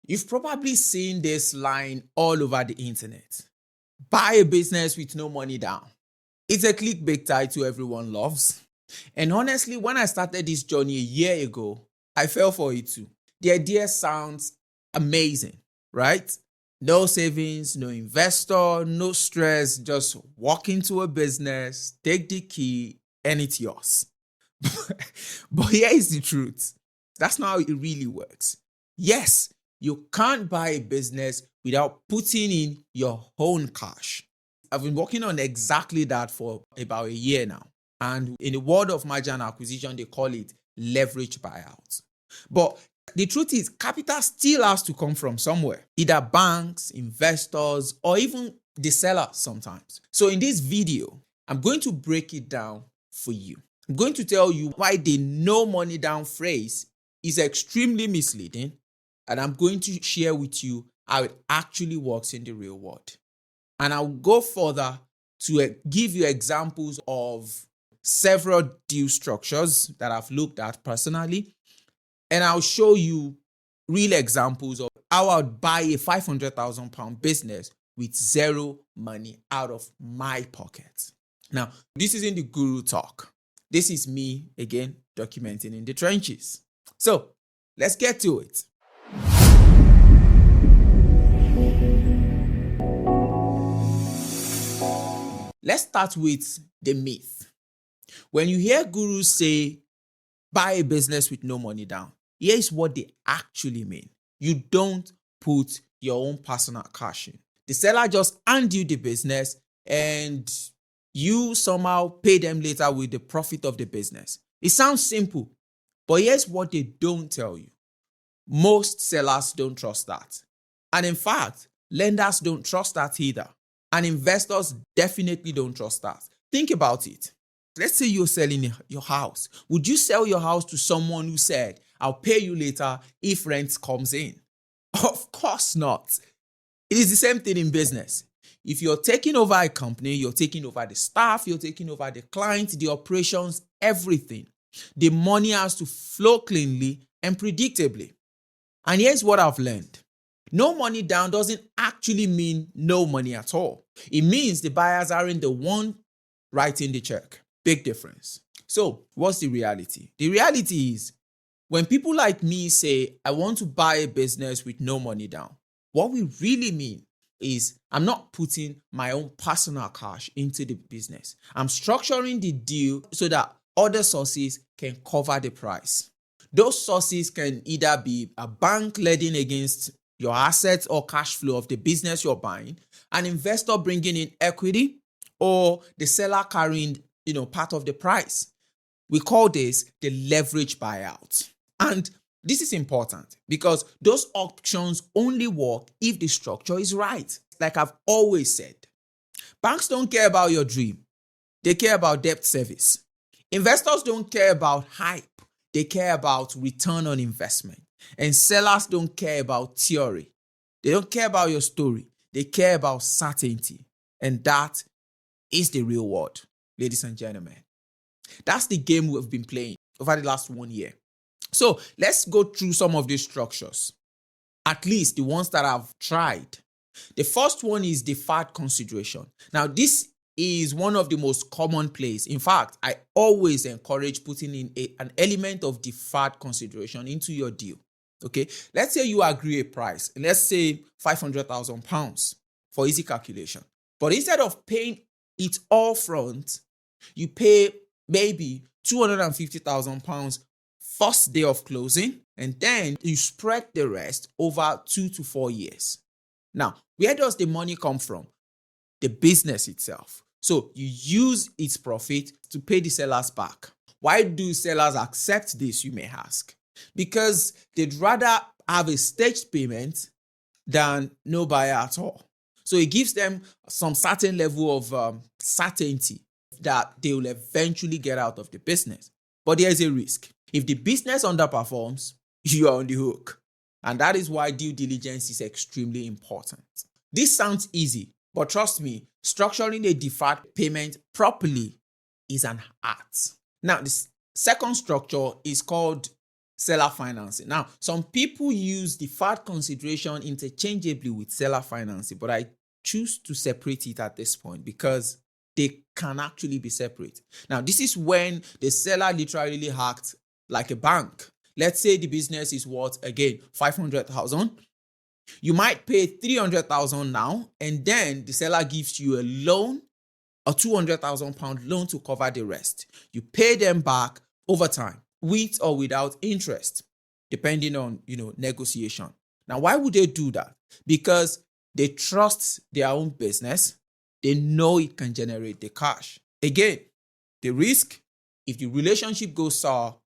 You've probably seen this line all over the internet. Buy a business with no money down. It's a clickbait title everyone loves. And honestly, when I started this journey a year ago, I fell for it too. The idea sounds amazing, right? No savings, no investor, no stress, just walk into a business, take the key, and it's yours. But here is the truth. That's not how it really works. Yes, you can't buy a business without putting in your own cash. I've been working on exactly that for about a year now. And in the world of merger and acquisition, they call it leverage buyout. But the truth is, capital still has to come from somewhere, either banks, investors, or even the seller sometimes. So in this video, I'm going to break it down for you. I'm going to tell you why the no money down phrase is extremely misleading, and I'm going to share with you how it actually works in the real world. And I'll go further to give you examples of several deal structures that I've looked at personally. And I'll show you real examples of how I'd buy a £500,000 business with zero money out of my pocket. Now, this isn't the guru talk. This is me, again, documenting in the trenches. So, let's get to it. Let's start with the myth. When you hear gurus say, buy a business with no money down, here's what they actually mean. You don't put your own personal cash in. The seller just hands you the business and you somehow pay them later with the profit of the business. It sounds simple, but here's what they don't tell you. Most sellers don't trust that. And in fact, lenders don't trust that either. And investors definitely don't trust that. Think about it. Let's say you're selling your house. Would you sell your house to someone who said, I'll pay you later if rent comes in? Of course not. It is the same thing in business. If you're taking over a company, you're taking over the staff, you're taking over the client, the operations, everything. The money has to flow cleanly and predictably. And here's what I've learned. No money down doesn't actually mean no money at all. It means the buyers aren't the one writing the check. Big difference. So, what's the reality? The reality is, when people like me say, I want to buy a business with no money down, what we really mean is I'm not putting my own personal cash into the business. I'm structuring the deal so that other sources can cover the price. Those sources can either be a bank lending against your assets or cash flow of the business you're buying, an investor bringing in equity, or the seller carrying part of the price. We call this the leverage buyout. And this is important because those options only work if the structure is right. Like I've always said, banks don't care about your dream. They care about debt service. Investors don't care about hype. They care about return on investment. And sellers don't care about theory. They don't care about your story. They care about certainty. And that is the real world, ladies and gentlemen. That's the game we've been playing over the last 1 year. So let's go through some of these structures, at least the ones that I've tried. The first one is deferred consideration. Now, this is one of the most common plays. In fact, I always encourage putting in an element of deferred consideration into your deal. Okay, let's say you agree a price. Let's say £500,000 for easy calculation. But instead of paying it all front, you pay maybe £250,000 first day of closing, and then you spread the rest over 2 to 4 years. Now, where does the money come from? The business itself. So you use its profit to pay the sellers back. Why do sellers accept this, you may ask? Because they'd rather have a staged payment than no buyer at all. So it gives them some certain level of certainty that they will eventually get out of the business. But there's a risk. If the business underperforms, you are on the hook. And that is why due diligence is extremely important. This sounds easy, but trust me, structuring a deferred payment properly is an art. Now, the second structure is called seller financing. Now, some people use deferred consideration interchangeably with seller financing, but I choose to separate it at this point because they can actually be separate. Now, this is when the seller literally acts like a bank. Let's say the business is worth, again, 500,000. You might pay 300,000 now, and then the seller gives you a loan, a 200,000 pound loan to cover the rest. You pay them back over time, with or without interest, depending on, negotiation. Now, why would they do that? Because they trust their own business. They know it can generate the cash. Again, the risk, if the relationship goes sour,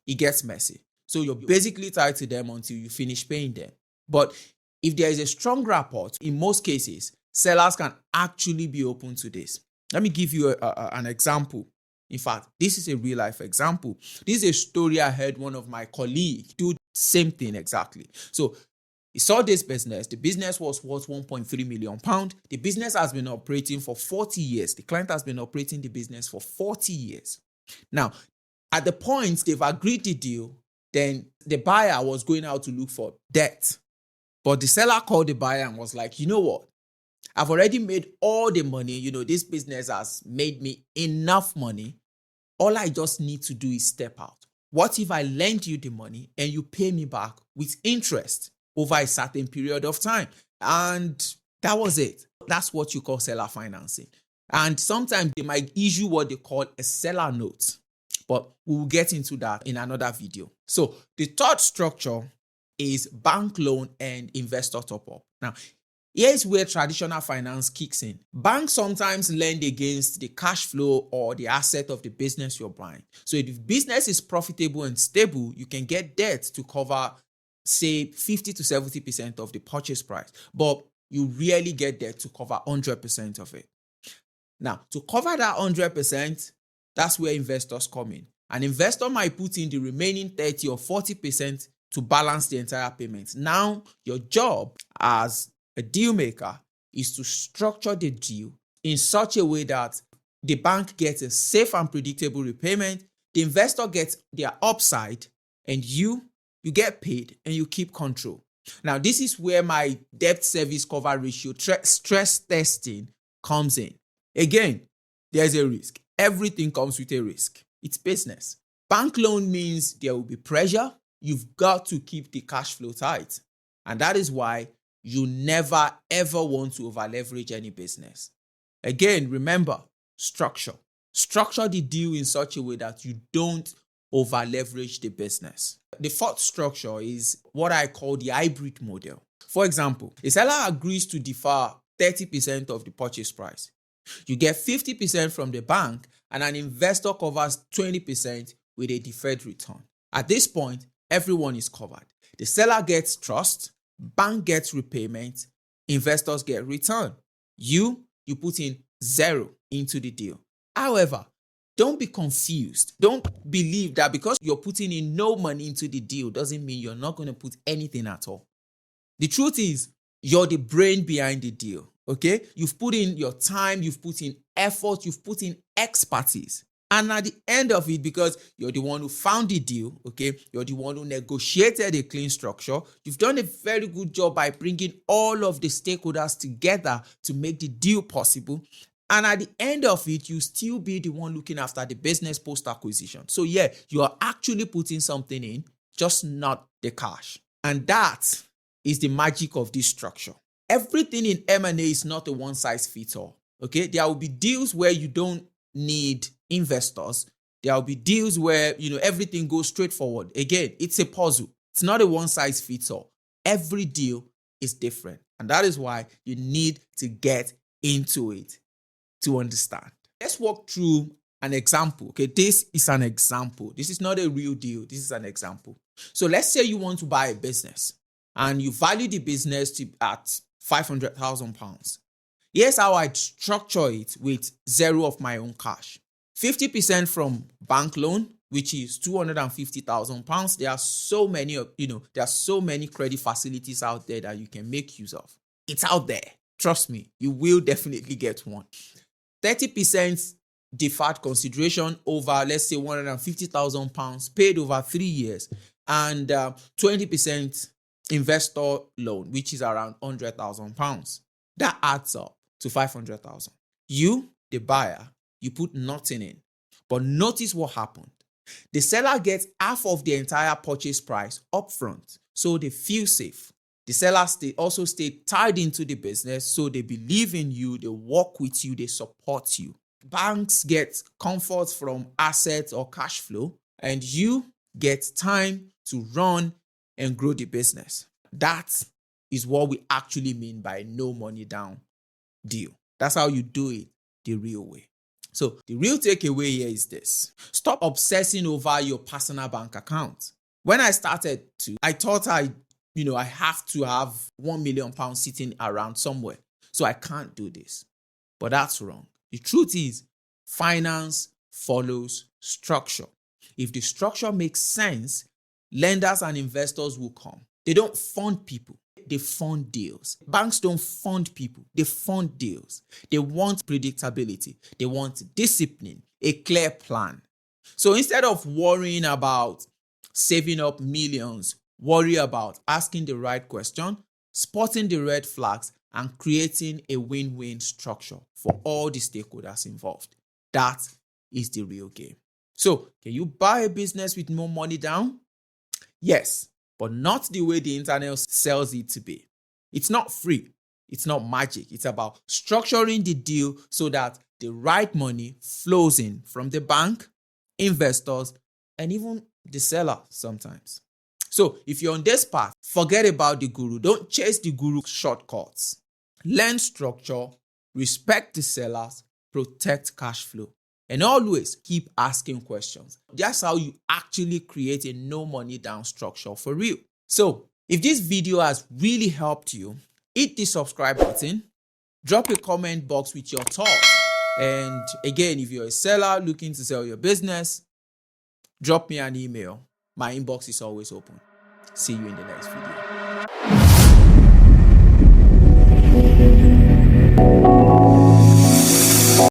it gets messy. So you're basically tied to them until you finish paying them. But if there is a strong rapport, in most cases, sellers can actually be open to this. Let me give you an example. In fact, this is a real life example. This is a story I heard one of my colleagues do the same thing exactly. So he saw this business. The business was worth 1.3 million pounds. The business has been operating for 40 years. The client has been operating the business for 40 years. Now, at the point they've agreed the deal, then the buyer was going out to look for debt. But the seller called the buyer and was like, you know what? I've already made all the money. This business has made me enough money. All I just need to do is step out. What if I lend you the money and you pay me back with interest over a certain period of time? And that was it. That's what you call seller financing. And sometimes they might issue what they call a seller note. But we'll get into that in another video. So the third structure is bank loan and investor top-up. Now, here's where traditional finance kicks in. Banks sometimes lend against the cash flow or the asset of the business you're buying. So if the business is profitable and stable, you can get debt to cover, say, 50 to 70% of the purchase price. But you rarely get debt to cover 100% of it. Now, to cover that 100%, that's where investors come in. An investor might put in the remaining 30 or 40% to balance the entire payment. Now, your job as a deal maker is to structure the deal in such a way that the bank gets a safe and predictable repayment, the investor gets their upside, and you get paid and you keep control. Now, this is where my debt service cover ratio stress testing comes in. Again, there's a risk. Everything comes with a risk. It's business. Bank loan means there will be pressure. You've got to keep the cash flow tight. And that is why you never ever want to over leverage any business. Again, remember, structure. Structure the deal in such a way that you don't over leverage the business. The fourth structure is what I call the hybrid model. For example, a seller agrees to defer 30% of the purchase price. You get 50% from the bank, and an investor covers 20% with a deferred return. At this point, everyone is covered. The seller gets trust, bank gets repayment, investors get return. You put in zero into the deal. However, don't be confused. Don't believe that because you're putting in no money into the deal doesn't mean you're not going to put anything at all. The truth is, you're the brain behind the deal. Okay, you've put in your time, you've put in effort, you've put in expertise. And at the end of it, because you're the one who found the deal, okay, you're the one who negotiated a clean structure, you've done a very good job by bringing all of the stakeholders together to make the deal possible. And at the end of it, you still be the one looking after the business post-acquisition. So yeah, you are actually putting something in, just not the cash. And that is the magic of this structure. Everything in M&A is not a one-size-fits-all, okay? There will be deals where you don't need investors. There will be deals where, everything goes straightforward. Again, it's a puzzle. It's not a one-size-fits-all. Every deal is different. And that is why you need to get into it to understand. Let's walk through an example, okay? This is an example. This is not a real deal. This is an example. So let's say you want to buy a business and you value the business at 500,000 pounds. Here's how I'd structure it with zero of my own cash. 50% from bank loan, which is 250,000 pounds. There are so many credit facilities out there that you can make use of. It's out there. Trust me, you will definitely get one. 30% deferred consideration over, let's say, 150,000 pounds paid over 3 years. and 20% investor loan, which is around £100,000. That adds up to 500,000. You, the buyer, you put nothing in. But notice what happened. The seller gets half of the entire purchase price upfront, so they feel safe. The sellers also stay tied into the business, so they believe in you, they work with you, they support you. Banks get comfort from assets or cash flow, and you get time to run and grow the business. That is what we actually mean by no money down deal. That's how you do it the real way. So the real takeaway here is this. Stop obsessing over your personal bank account. When I started I thought I have to have £1 million sitting around somewhere. So I can't do this. But that's wrong. The truth is, finance follows structure. If the structure makes sense, lenders and investors will come. They don't fund people. They fund deals. Banks don't fund people. They fund deals. They want predictability. They want discipline, a clear plan. So instead of worrying about saving up millions, worry about asking the right question, spotting the red flags, and creating a win-win structure for all the stakeholders involved. That is the real game. So, can you buy a business with no money down? Yes, but not the way the internet sells it to be. It's not free. It's not magic. It's about structuring the deal so that the right money flows in from the bank, investors, and even the seller sometimes. So if you're on this path, forget about the guru. Don't chase the guru shortcuts. Learn structure, respect the sellers, protect cash flow, and always keep asking questions. That's how you actually create a no money down structure for real. So if this video has really helped you, hit the subscribe button, drop a comment box with your thoughts. And again, if you're a seller looking to sell your business, drop me an email. My inbox is always open. See you in the next video.